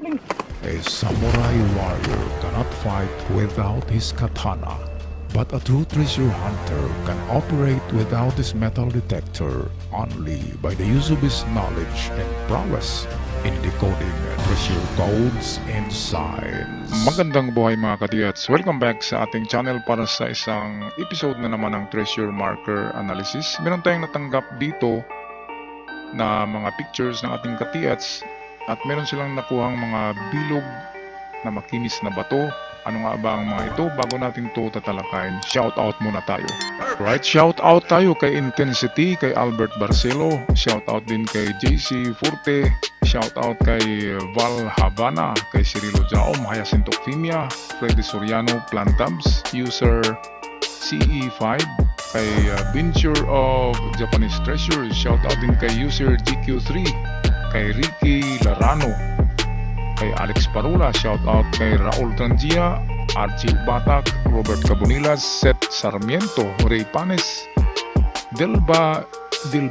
A samurai warrior cannot fight without his katana, but a true treasure hunter can operate without his metal detector only by the use of his knowledge and prowess in decoding treasure codes and signs. Magandang buhay mga kadiyats! Welcome back sa ating channel para sa isang episode na naman ng Treasure Marker Analysis. Meron tayong natanggap dito na mga pictures ng ating katiyats at meron silang nakuhang mga bilog na makinis na bato. Ano nga ba ang mga ito? Bago natin ito tatalakayin, shout out muna tayo. Right, shout out tayo kay Intensity, kay Albert Barcelo, shout out din kay JC Forte, shout out kay Val Havana, kay Cirilo Jaom, Hyacinto Fimia, Freddy Soriano, Plantabs, user CE5, kay Venture of Japanese Treasure, shout out din kay user GQ3, kay Ricky Larano, kay Alex Parula, shout out kay Raul Trangia, Archie Batak, Robert Cabonilas, Seth Sarmiento, Ray Panes, Del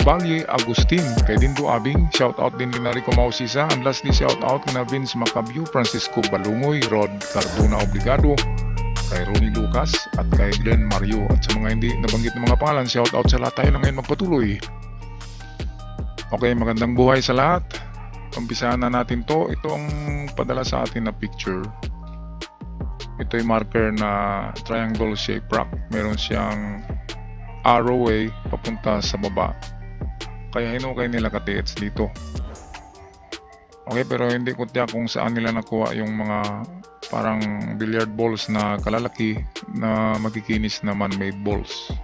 Valle Agustin, kay Dindo Abing, shout out din kina Rico Mausisa, and lastly shout out kina Vince Macabio, Francisco Balungoy, Rod Cardona Obligado, kay Ronnie Lucas at kay Glenn Mario. At sa mga hindi nabanggit ng mga pangalan, shout out sa lahat. Tayo na ngayon magpatuloy. Okay, magandang buhay sa lahat. Umpisahan na natin to. Ito ang padala sa atin na picture. Ito yung marker na triangle shape rock. Meron siyang arrowway papunta sa baba. Kaya hinukay nila katits dito. Okay, pero hindi ko tiyak kung saan nila nakuha yung mga parang billiard balls na kalalaki na magkikinis na man-made balls.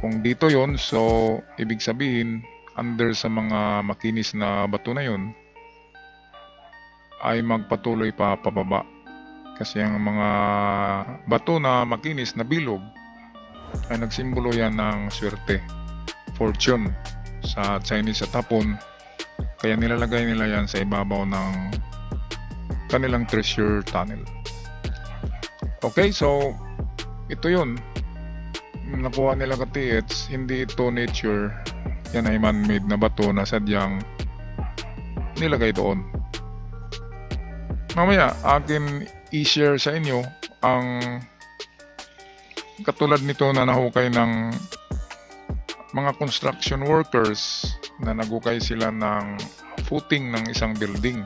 Kung dito yon, so ibig sabihin under sa mga makinis na bato na yon ay magpatuloy pa pababa. Kasi ang mga bato na makinis na bilog ay nagsimbolo yan ng swerte, fortune sa Chinese at Hapon. Kaya nilalagay nila yan sa ibabaw ng kanilang treasure tunnel. Okay, so ito yun. Nakuha nila katits, hindi ito nature. Yan ay man-made na bato na sadyang nilagay doon. Mamaya, akin i-share sa inyo ang katulad nito na nahukay ng mga construction workers na nagukay sila ng footing ng isang building.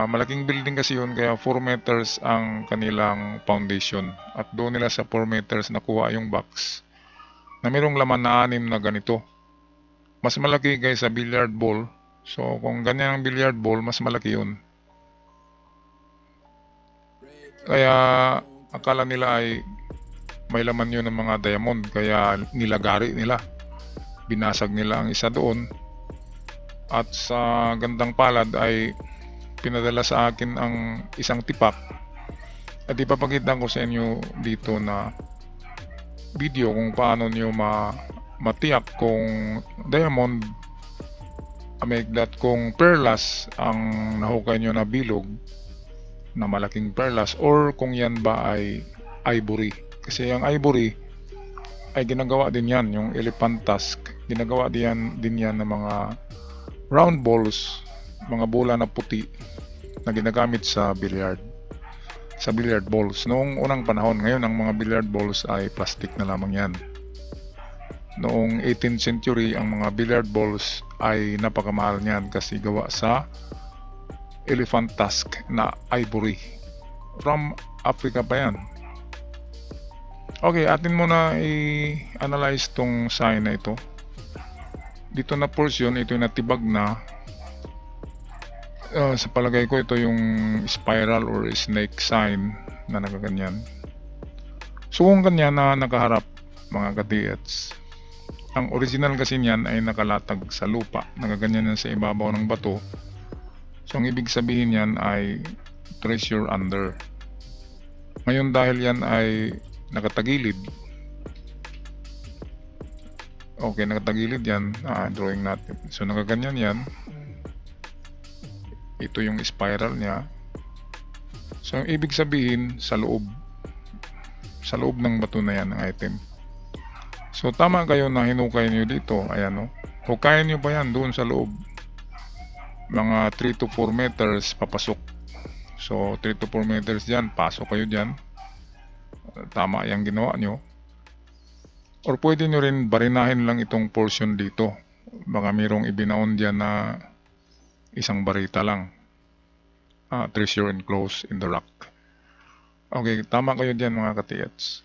Malaking building kasi yun, kaya 4 meters ang kanilang foundation. At doon nila sa 4 meters nakuha yung box na mayroong laman na 6 na ganito. Mas malaki kaysa billiard ball. So kung ganyan ang billiard ball, mas malaki yun. Kaya akala nila ay may laman yun ng mga diamond, kaya nilagari nila. Binasag nila ang isa doon. At sa gandang palad ay pinadala sa akin ang isang tipak. At ipapakita ko sa inyo dito na video kung paano nyo matiyak kung diamond, amigdat kung perlas ang nahukay nyo na bilog na malaking perlas, or kung yan ba ay ivory. Kasi yung ivory ay ginagawa din yan, yung elephant tusk, ginagawa din yan ng mga round balls, mga bola na puti na ginagamit sa billiard balls noong unang panahon. Ngayon ang mga billiard balls ay plastic na lamang yan. Noong 18th century ang mga billiard balls ay napakamahal niyan kasi gawa sa elephant tusk na ivory. From Africa pa yan. Okay, atin muna i-analyze tong sign na ito. Dito na portion, ito yung natibag na. Sa palagay ko ito yung spiral or snake sign na nakaganyan. So kung ganyan na nakaharap mga katiyats, ang original kasi niyan ay nakalatag sa lupa, nakaganyan yan sa ibabaw ng bato. So ang ibig sabihin yan ay treasure under. Ngayon dahil yan ay nakatagilid, okay, nakatagilid yan, drawing natin. So nakaganyan yan. Ito yung spiral niya. So, ang ibig sabihin sa loob ng bato na yan ng item. So, tama kayo na hinukay nyo dito. Ayan o. Hukayin nyo pa yan doon sa loob. mga 3 to 4 meters papasok. So 3 to 4 meters dyan, pasok kayo dyan. Tama yung ginawa nyo. Or pwede nyo rin barinahin lang itong portion dito. Baka mayroong ibinaon dyan na isang barita lang. Treasure enclosed in the rock. Okay, tama kayo dyan mga katiyats.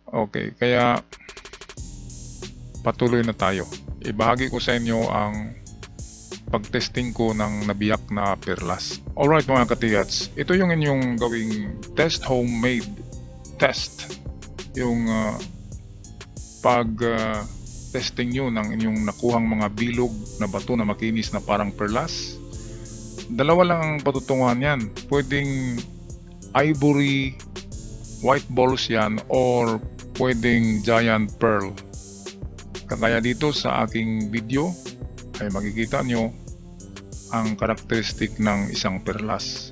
Okay, kaya patuloy na tayo. Ibahagi ko sa inyo ang pag-testing ko ng nabiyak na perlas. Alright mga katiyats, ito yung inyong gawing test homemade test. Yung pag-testing nyo ng inyong nakuhang mga bilog na bato na makinis na parang perlas. Dalawa lang ang patutunguhan yan. Pwedeng ivory, white balls yan, or pwedeng giant pearl. Kagaya dito sa aking video ay makikita nyo ang karakteristik ng isang perlas.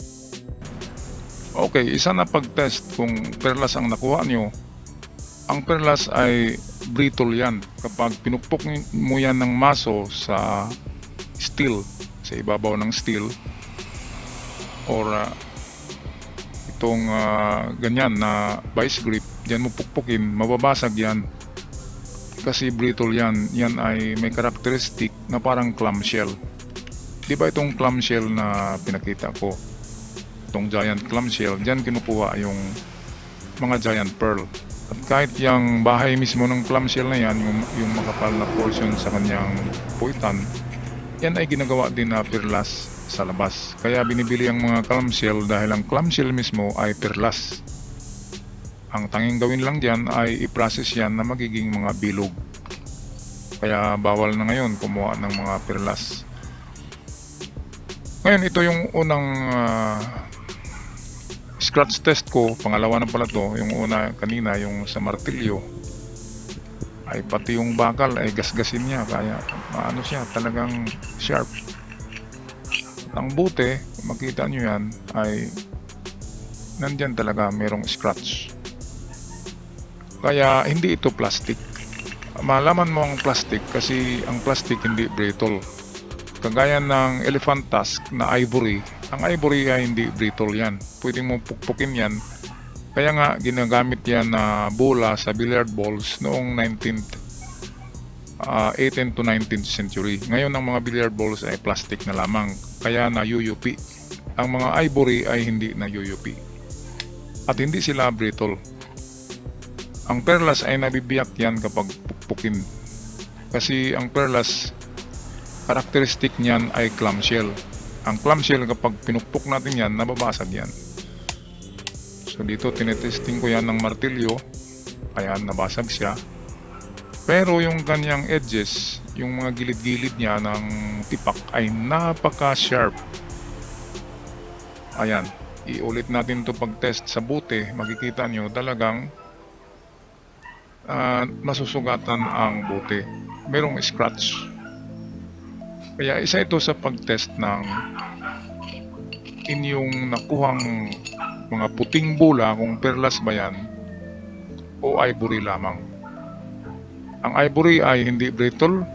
Okay, isa na pag-test kung perlas ang nakuha nyo. Ang perlas ay brittle yan. Kapag pinukpok mo yan ng maso sa steel, sa ibabaw ng steel, or itong ganyan na vice grip, dyan mo pukpukin, mababasag yan. Kasi brittle yan. Yan ay may karakteristik na parang clamshell. Di ba itong clamshell na pinakita ko? Itong giant clamshell, dyan kinukuha yung mga giant pearl. At kahit yung bahay mismo ng clamshell na yan, yung makapal na portion sa kanyang puwitan, yan ay ginagawa din na perlas sa labas. Kaya binibili ang mga clamshell dahil ang clamshell mismo ay perlas. Ang tanging gawin lang dyan ay i-process yan na magiging mga bilog. Kaya bawal na ngayon kumuha ng mga perlas. Ngayon ito yung unang scratch test ko. Pangalawa na pala to. Yung una kanina, yung sa martilyo, ay pati yung bakal ay gasgasin niya. Kaya ano siya, talagang sharp. At ang buti, makita nyo yan, ay nandyan talaga merong scratch. Kaya hindi ito plastic. Malaman mo ang plastic kasi ang plastic hindi brittle. Kagaya ng elephant tusk na ivory, ang ivory ay hindi brittle yan. Pwede mo pukpukin yan. Kaya nga ginagamit yan na bola sa billiard balls noong 18th to 19th century. Ngayon ang mga billiard balls ay plastic na lamang. Kaya na-UUP. Ang mga ivory ay hindi na-UUP. At hindi sila brittle. Ang perlas ay nabibiyak yan kapag pukpukin. Kasi ang perlas, karakteristik niyan ay clamshell. Ang clamshell kapag pinukpok natin yan, nababasag yan. So dito tinetesting ko yan ng martilyo. Ayan, nabasag siya. Pero yung kanyang edges, yung mga gilid-gilid niya ng tipak ay napaka-sharp. Ayan, iulit natin ito pag-test sa buti. Makikita nyo talagang masusugatan ang buti. Merong scratch. Kaya isa ito sa pag-test ng inyong nakuhang mga puting bola kung perlas ba yan o ivory lamang. Ang ivory ay hindi brittle.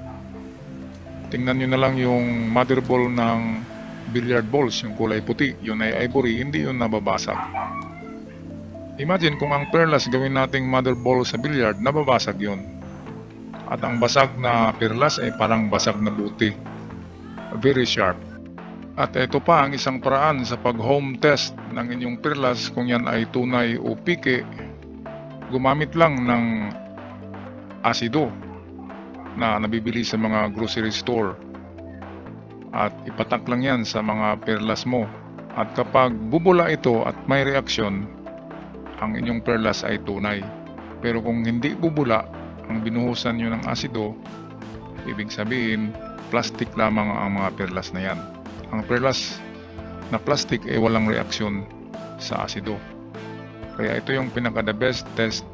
Tingnan nyo na lang yung mother ball ng billiard balls, yung kulay puti. Yun ay ivory, hindi yun nababasag. Imagine kung ang perlas gawin nating mother ball sa billiard, nababasag yun. At ang basag na perlas ay parang basag na buti. Very sharp. At ito pa ang isang paraan sa pag-home test ng inyong perlas kung yan ay tunay o pike. Gumamit lang ng asido na nabibili sa mga grocery store. At ipatak lang yan sa mga perlas mo. At kapag bubula ito at may reaksyon, ang inyong perlas ay tunay. Pero kung hindi bubula, ang binuhusan nyo ng asido, ibig sabihin, plastic lamang ang mga perlas na yan. Ang perlas na plastic ay walang reaksyon sa asido. Kaya ito yung pinaka-the best test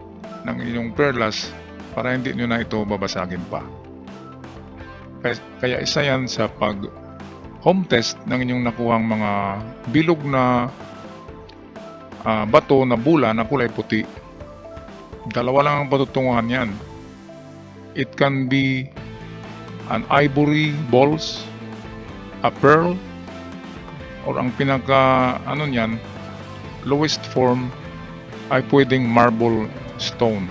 ng inyong perlas para hindi nyo na ito babasagin pa. Kaya isa yan sa pag-home test ng inyong nakuhang mga bilog na bato na bula na kulay puti. Dalawa lang ang patutunguhan yan. It can be an ivory balls a pearl, or ang pinaka ano niyan, lowest form ay pwedeng marble stone.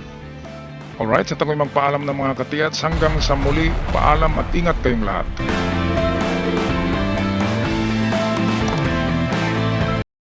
Alright, sa tago'y magpaalam ng mga katiyats hanggang sa muli, paalam at ingat kayong lahat.